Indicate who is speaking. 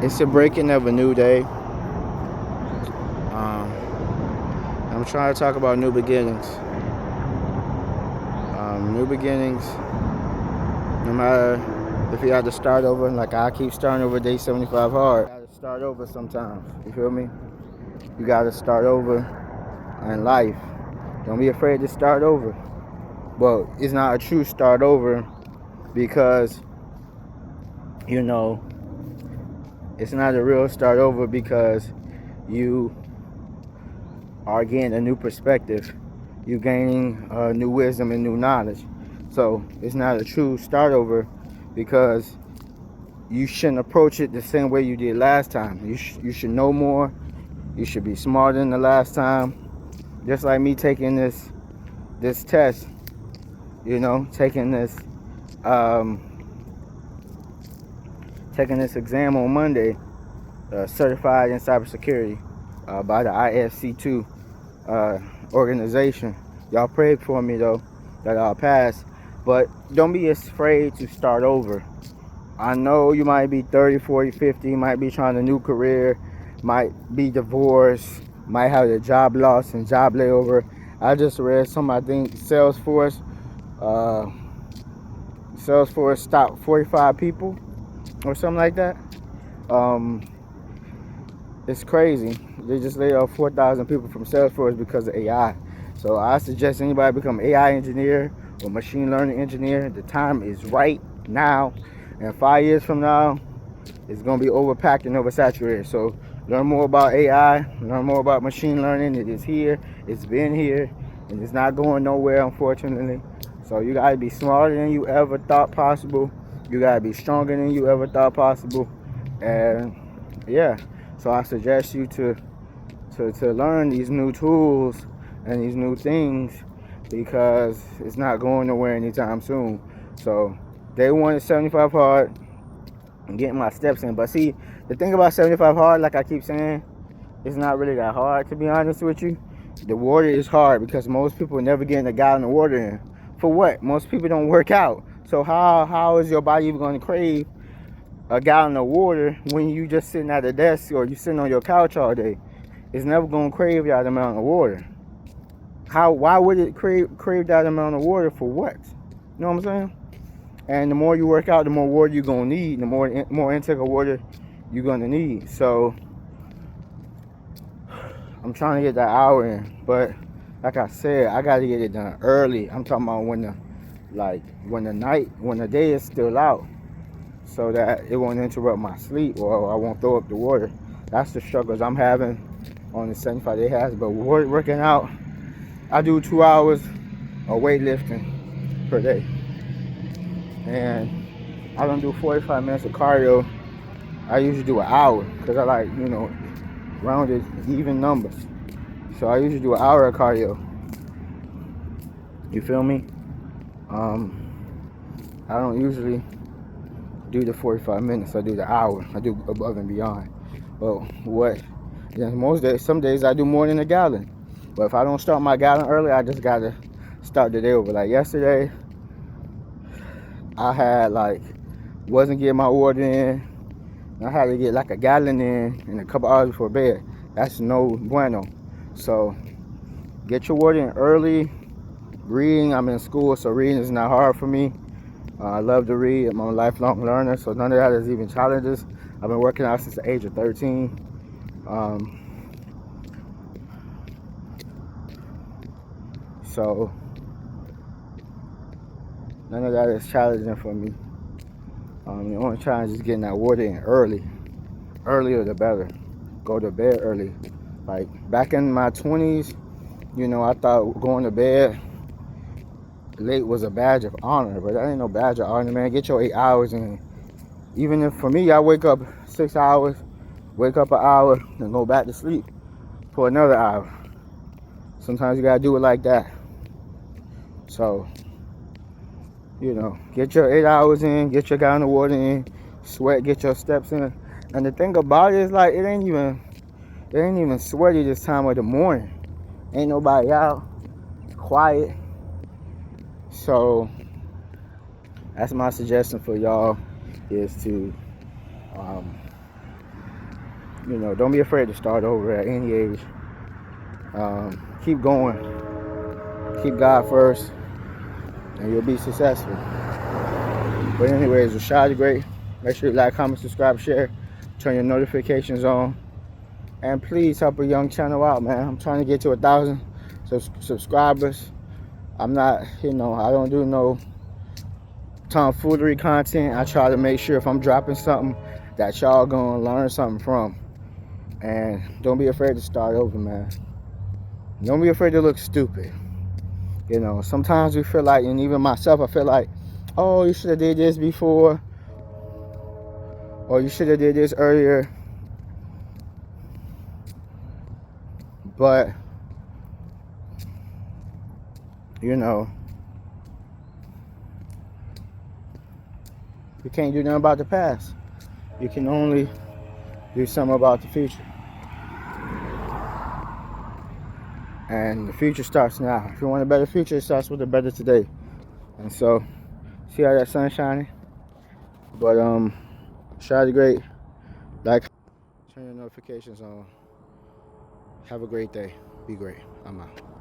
Speaker 1: It's a breaking of a new day. I'm trying to talk about new beginnings. New beginnings, no matter if you have to start over, like I keep starting over day 75 hard. You gotta start over sometimes. You feel me? You gotta start over in life. Don't be afraid to start over. But it's not a true start over because, you know, it's not a real start over because you are getting a new perspective. You're gaining new wisdom and new knowledge. So it's not a true start over because you shouldn't approach it the same way you did last time. You should know more. You should be smarter than the last time. Just like me taking this test, taking this exam on Monday, certified in cybersecurity by the ISC2 organization. Y'all prayed for me though that I'll pass, but don't be afraid to start over. I know you might be 30, 40, 50, might be trying a new career, might be divorced, might have a job loss and job layover. I just read I think Salesforce stopped 45 people or something like that. It's crazy. They just laid off 4,000 people from Salesforce because of AI. So I suggest anybody become AI engineer or machine learning engineer. The time is right now. And 5 years from now, it's going to be overpacked and oversaturated. So learn more about AI, learn more about machine learning. It is here, it's been here, and it's not going nowhere, unfortunately. So you got to be smarter than you ever thought possible. You got to be stronger than you ever thought possible. And yeah, so I suggest you to learn these new tools and these new things because it's not going nowhere anytime soon. So day one is 75 hard. I'm getting my steps in. But see, the thing about 75 hard, like I keep saying, it's not really that hard, to be honest with you. The water is hard because most people never get a gallon of water in. For what? Most people don't work out. So how is your body even going to crave a gallon of water when you just sitting at a desk or you sitting on your couch all day? It's never going to crave that amount of water. Why would it crave that amount of water for what? You know what I'm saying? And the more you work out, the more water you're going to need. The more intake of water you're going to need. So I'm trying to get that hour in. But like I said, I got to get it done early. I'm talking about when the day is still out, so that it won't interrupt my sleep or I won't throw up the water. That's the struggles I'm having on the 75-day has. But working out, I do 2 hours of weightlifting per day. And I don't do 45 minutes of cardio. I usually do an hour because I like, rounded, even numbers. So I usually do an hour of cardio. You feel me? I don't usually do the 45 minutes. I do the hour. I do above and beyond. Well, some days I do more than a gallon. But if I don't start my gallon early, I just gotta start the day over. Like yesterday, I had wasn't getting my water in. I had to get like a gallon in a couple hours before bed. That's no bueno. So get your water in early. Reading, I'm in school, so reading is not hard for me. I love to read. I'm a lifelong learner, so none of that is even challenges. I've been working out since the age of 13. So none of that is challenging for me. The only challenge is getting that water in early. Earlier the better. Go to bed early. Like back in my 20s, I thought going to bed late was a badge of honor, but that ain't no badge of honor, man. Get your 8 hours in. Even if for me, I wake up 6 hours, wake up an hour, and go back to sleep for another hour. Sometimes you gotta do it like that. So, get your 8 hours in, get your gallon of water in, sweat, get your steps in. And the thing about it is it ain't even sweaty this time of the morning. Ain't nobody out, it's quiet. So that's my suggestion for y'all is to You know, don't be afraid to start over at any age. Keep going. Keep God first, and you'll be successful. But anyways, Rashad the Great. Make sure you like, comment, subscribe, share. Turn your notifications on. And please help a young channel out, man. I'm trying to get to 1,000 subscribers. I'm not, I don't do no tomfoolery content. I try to make sure if I'm dropping something that y'all gonna learn something from. And don't be afraid to start over, man. Don't be afraid to look stupid. Sometimes we feel like, and even myself, I feel like, oh, you should have did this before, or you should have did this earlier. But you can't do nothing about the past. You can only do something about the future. And the future starts now. If you want a better future, it starts with a better today. And so, see how that sun's shining? But Rashad the Great, like, turn your notifications on. Have a great day. Be great. I'm out.